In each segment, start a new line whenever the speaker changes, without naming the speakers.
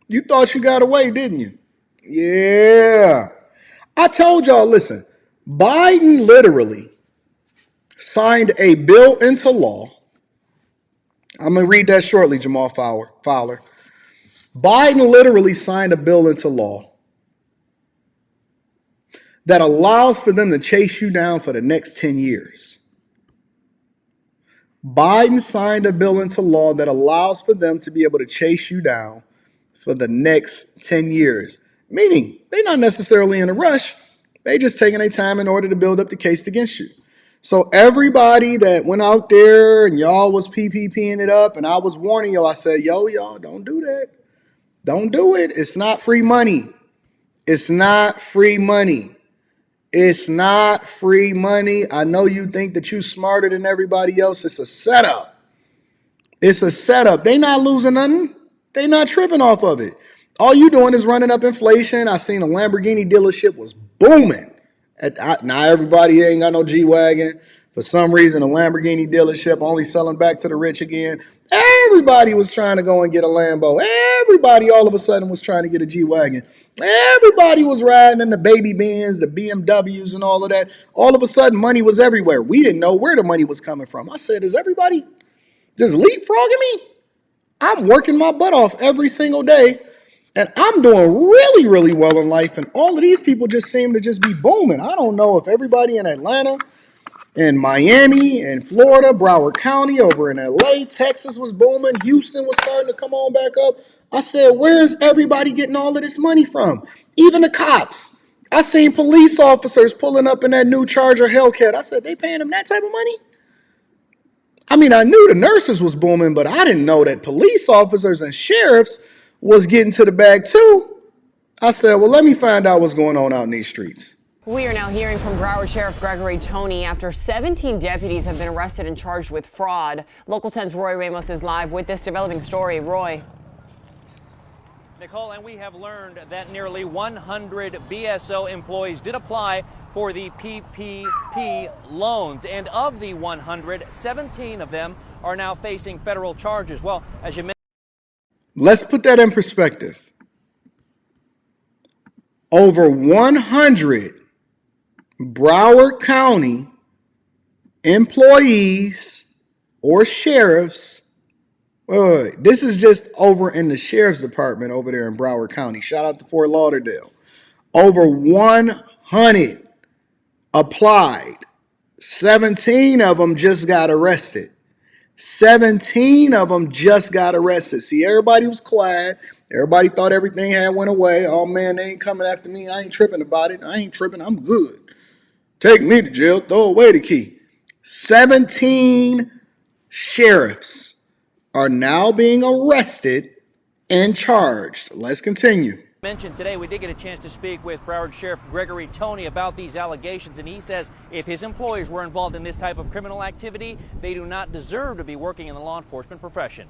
You thought you got away, didn't you? Yeah. I told y'all, listen, Biden literally signed a bill into law. I'm going to read that shortly, Jamal Fowler. Biden literally signed a bill into law that allows for them to chase you down for the next 10 years. Biden signed a bill into law that allows for them to be able to chase you down for the next 10 years. Meaning, they're not necessarily in a rush. They just taking their time in order to build up the case against you. So everybody that went out there and y'all was PPPing it up, and I was warning y'all, I said, y'all, don't do that. Don't do it. It's not free money. It's not free money. It's not free money. I know you think that you're smarter than everybody else. It's a setup. It's a setup. They not losing nothing. They not tripping off of it. All you doing is running up inflation. I seen a Lamborghini dealership was booming. Now everybody ain't got no G-Wagon. For some reason, a Lamborghini dealership only selling back to the rich again. Everybody was trying to go and get a Lambo. Everybody all of a sudden was trying to get a G-Wagon. Everybody was riding in the baby Benz, the BMWs and all of that. All of a sudden, money was everywhere. We didn't know where the money was coming from. I said, is everybody just leapfrogging me? I'm working my butt off every single day, and I'm doing really, really well in life, and all of these people just seem to just be booming. I don't know if everybody in Atlanta and Miami and Florida, Broward County, over in LA, Texas was booming. Houston was starting to come on back up. I said, where is everybody getting all of this money from? Even the cops. I seen police officers pulling up in that new Charger Hellcat. I said, they paying them that type of money? I mean, I knew the nurses was booming, but I didn't know that police officers and sheriffs was getting to the bag too. I said, well, let me find out what's going on out in these streets.
We are now hearing from Broward Sheriff Gregory Toney after 17 deputies have been arrested and charged with fraud. Local 10's Roy Ramos is live with this developing story. Roy.
Nicole, and we have learned that nearly 100 BSO employees did apply for the PPP loans. And of the 100, 17 of them are now facing federal charges. Well, as you mentioned,
let's put that in perspective. Over 100 Broward County employees or sheriffs. Wait, this is just over in the sheriff's department over there in Broward County. Shout out to Fort Lauderdale. Over 100 applied. 17 of them just got arrested. 17 of them just got arrested. See, everybody was quiet. Everybody thought everything had went away. Oh, man, they ain't coming after me. I ain't tripping about it. I ain't tripping. I'm good. Take me to jail. Throw away the key. 17 sheriffs are now being arrested and charged. Let's continue.
mentioned today, we did get a chance to speak with Broward Sheriff Gregory Toney about these allegations, and he says if his employees were involved in this type of criminal activity, they do not deserve to be working in the law enforcement profession.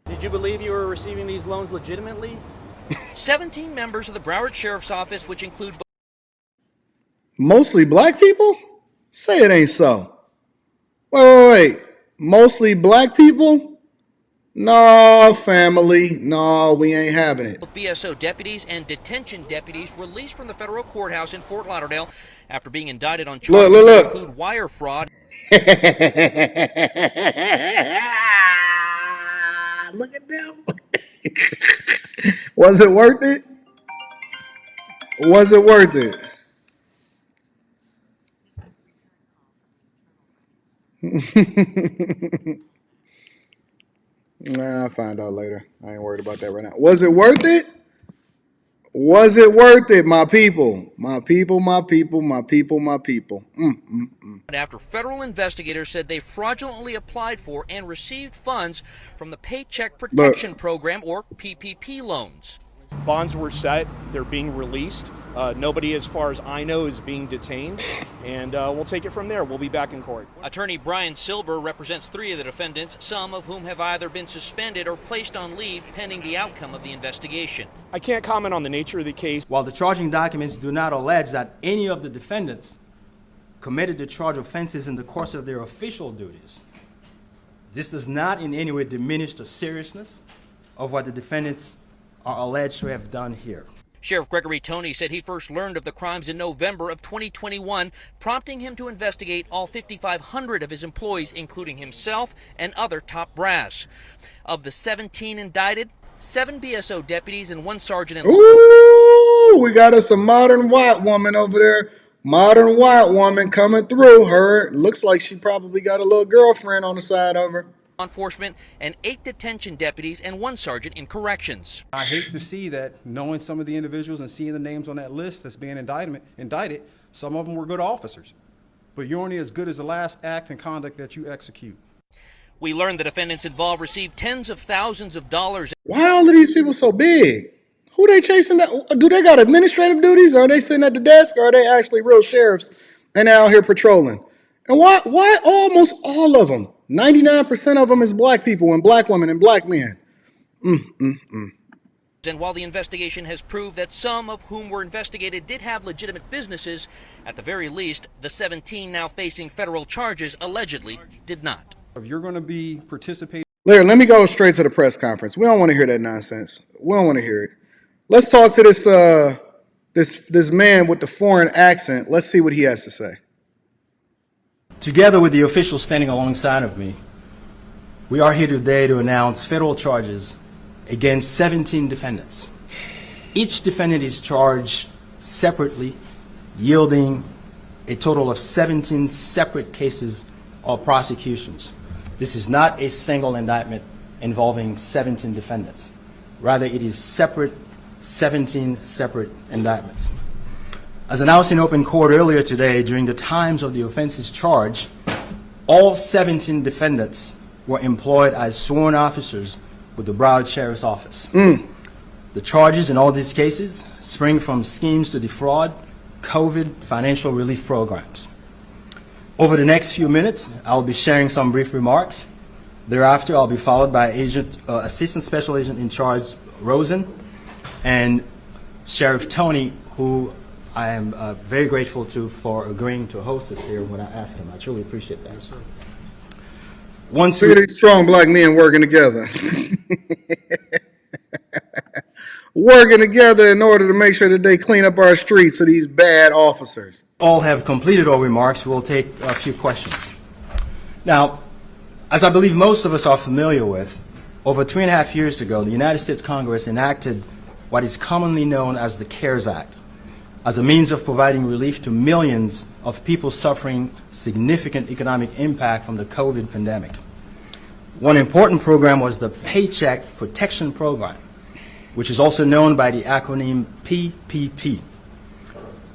Did you believe you were receiving these loans legitimately?
17 members of the Broward Sheriff's Office, which include
Mostly black people? Say it ain't so. Wait. Mostly black people? No, family. No, we ain't having it.
BSO deputies and detention deputies released from the federal courthouse in Fort Lauderdale after being indicted on charges that include wire fraud.
Look at them. Was it worth it? Was it worth it? Nah, I'll find out later. I ain't worried about that right now. Was it worth it? Was it worth it, my people? My people, my people, my people, my people.
After federal investigators said they fraudulently applied for and received funds from the Paycheck Protection Program, or PPP loans.
Bonds were set. They're being released. Nobody, as far as I know, is being detained. And we'll take it from there. We'll be back in court.
Attorney Brian Silber represents 3 of the defendants, some of whom have either been suspended or placed on leave pending the outcome of the investigation.
I can't comment on the nature of the case.
While the charging documents do not allege that any of the defendants committed the charged offenses in the course of their official duties, this does not in any way diminish the seriousness of what the defendants are alleged to have done here.
Sheriff Gregory Toney said he first learned of the crimes in November of 2021, prompting him to investigate all 5,500 of his employees, including himself and other top brass. Of the 17 indicted, 7 BSO deputies and 1 sergeant.
Ooh, we got us a modern white woman over there. Modern white woman coming through. Her looks like she probably got a little girlfriend on the side of her.
Law enforcement and 8 detention deputies and 1 sergeant in corrections.
I hate to see that, knowing some of the individuals and seeing the names on that list that's being indicted, some of them were good officers. But you're only as good as the last act and conduct that you execute.
We learned the defendants involved received tens of thousands of dollars.
Why are all of these people so big? Who they chasing? Do they got administrative duties? Or are they sitting at the desk? Or are they actually real sheriffs and out here patrolling? And why almost all of them? 99% of them is black people and black women and black men.
And while the investigation has proved that some of whom were investigated did have legitimate businesses, at the very least, the 17 now facing federal charges allegedly did not.
If you're going to be participating.
Larry, let me go straight to the press conference. We don't want to hear that nonsense. We don't want to hear it. Let's talk to this man with the foreign accent. Let's see what he has to say.
Together with the officials standing alongside of me, we are here today to announce federal charges against 17 defendants. Each defendant is charged separately, yielding a total of 17 separate cases or prosecutions. This is not a single indictment involving 17 defendants. Rather, it is 17 separate indictments. As announced in open court earlier today, during the times of the offenses charged, all 17 defendants were employed as sworn officers with the Broward Sheriff's Office. The charges in all these cases spring from schemes to defraud COVID financial relief programs. Over the next few minutes, I'll be sharing some brief remarks. Thereafter, I'll be followed by Assistant Special Agent in Charge Rosen and Sheriff Toney, who I am very grateful to for agreeing to host us here when I asked him. I truly appreciate that. Yes, sir. Once
Look at these strong black men working together. Working together in order to make sure that they clean up our streets of these bad officers.
All have completed our remarks. We'll take a few questions. Now, as I believe most of us are familiar with, over 3.5 years ago, the United States Congress enacted what is commonly known as the CARES Act, as a means of providing relief to millions of people suffering significant economic impact from the COVID pandemic. One important program was the Paycheck Protection Program, which is also known by the acronym PPP.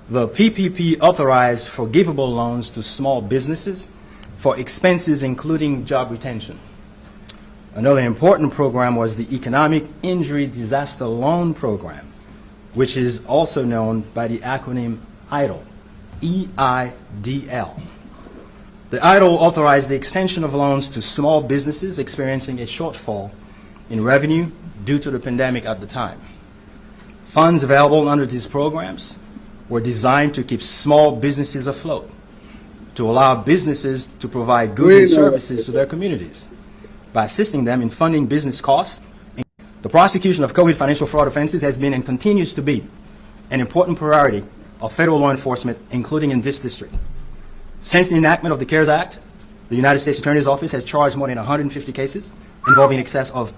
The PPP authorized forgivable loans to small businesses for expenses including job retention. Another important program was the Economic Injury Disaster Loan Program, which is also known by the acronym EIDL, E-I-D-L. The EIDL authorized the extension of loans to small businesses experiencing a shortfall in revenue due to the pandemic at the time. Funds available under these programs were designed to keep small businesses afloat, to allow businesses to provide goods and services to their communities by assisting them in funding business costs. The prosecution of COVID financial fraud offenses has been and continues to be an important priority of federal law enforcement, including in this district. Since the enactment of the CARES Act, the United States Attorney's Office has charged more than 150 cases involving in excess of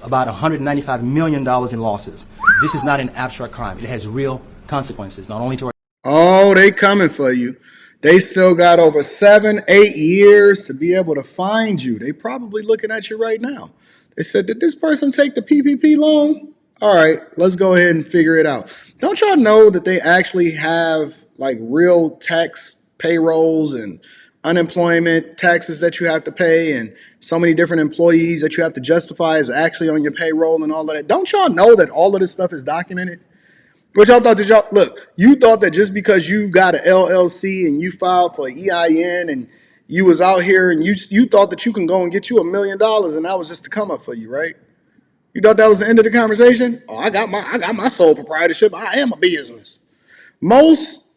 about $195 million in losses. This is not an abstract crime. It has real consequences, not only to our...
Oh, they coming for you. They still got over 7-8 years to be able to find you. They probably looking at you right now. They said, did this person take the PPP loan? All right, let's go ahead and figure it out. Don't y'all know that they actually have like real tax payrolls and unemployment taxes that you have to pay and so many different employees that you have to justify as actually on your payroll and all of that? Don't y'all know that all of this stuff is documented? What y'all thought? You thought that just because you got an LLC and you filed for EIN and you was out here and you thought that you can go and get you $1 million and that was just to come up for you, right? You thought that was the end of the conversation? Oh, I got my sole proprietorship. I am a business. Most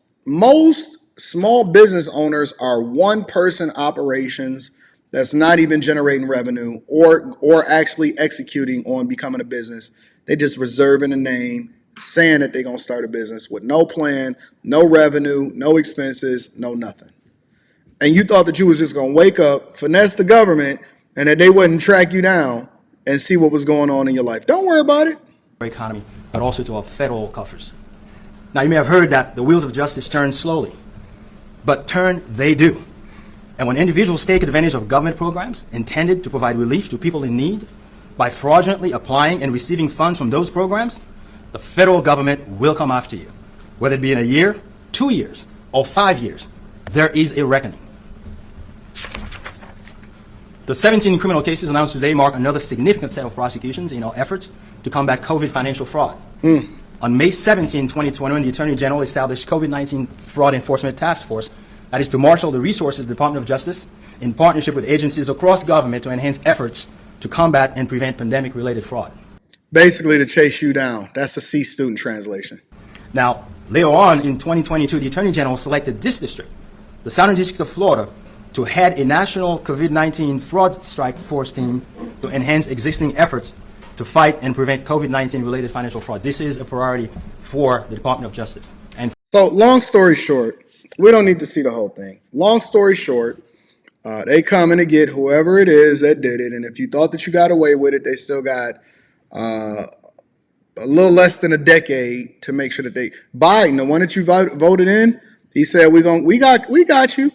small business owners are one-person operations that's not even generating revenue or actually executing on becoming a business. They just reserving a name, saying that they're going to start a business with no plan, no revenue, no expenses, no nothing. And you thought that you was just going to wake up, finesse the government, and that they wouldn't track you down and see what was going on in your life. Don't worry about it.
Economy, but also to our federal coffers. Now, you may have heard that the wheels of justice turn slowly, but turn they do. And when individuals take advantage of government programs intended to provide relief to people in need by fraudulently applying and receiving funds from those programs, the federal government will come after you. Whether it be in a year, 2 years, or 5 years, there is a reckoning. The 17 criminal cases announced today mark another significant set of prosecutions in our efforts to combat COVID financial fraud. On May 17, 2021, the Attorney General established COVID-19 Fraud Enforcement Task Force that is to marshal the resources of the Department of Justice in partnership with agencies across government to enhance efforts to combat and prevent pandemic-related fraud.
Basically to chase you down. That's the C student translation.
Now, later on in 2022, the Attorney General selected this district, the Southern District of Florida, to head a national COVID-19 fraud strike force team to enhance existing efforts to fight and prevent COVID-19 related financial fraud. This is a priority for the Department of Justice. And
so, long story short, we don't need to see the whole thing. Long story short, they coming to get whoever it is that did it. And if you thought that you got away with it, they still got a little less than a decade to make sure that Biden, the one that you voted in, he said, we got you.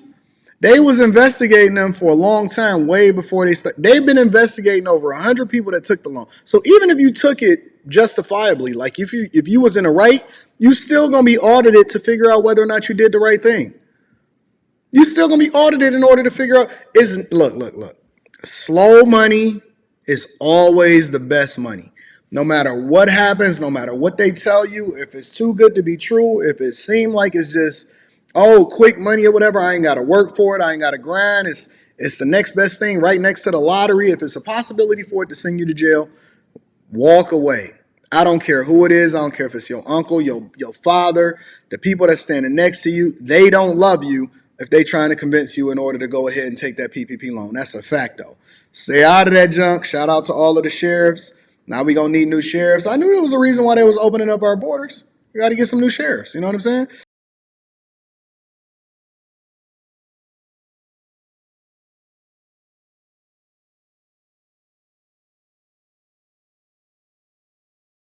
They was investigating them for a long time, way before they started. They've been investigating over 100 people that took the loan. So even if you took it justifiably, like if you was in the right, you still gonna be audited to figure out whether or not you did the right thing. You still gonna be audited in order to figure out. Look. Slow money is always the best money. No matter what happens, no matter what they tell you, if it's too good to be true, if it seems like it's just quick money or whatever, I ain't got to work for it, I ain't got to grind, it's the next best thing right next to the lottery. If it's a possibility for it to send you to jail, walk away. I don't care who it is. I don't care if it's your uncle, your father, the people that's standing next to you. They don't love you if they trying to convince you in order to go ahead and take that PPP loan. That's a fact, though. Stay out of that junk. Shout out to all of the sheriffs. Now we going to need new sheriffs. I knew there was a reason why they was opening up our borders. We got to get some new sheriffs. You know what I'm saying?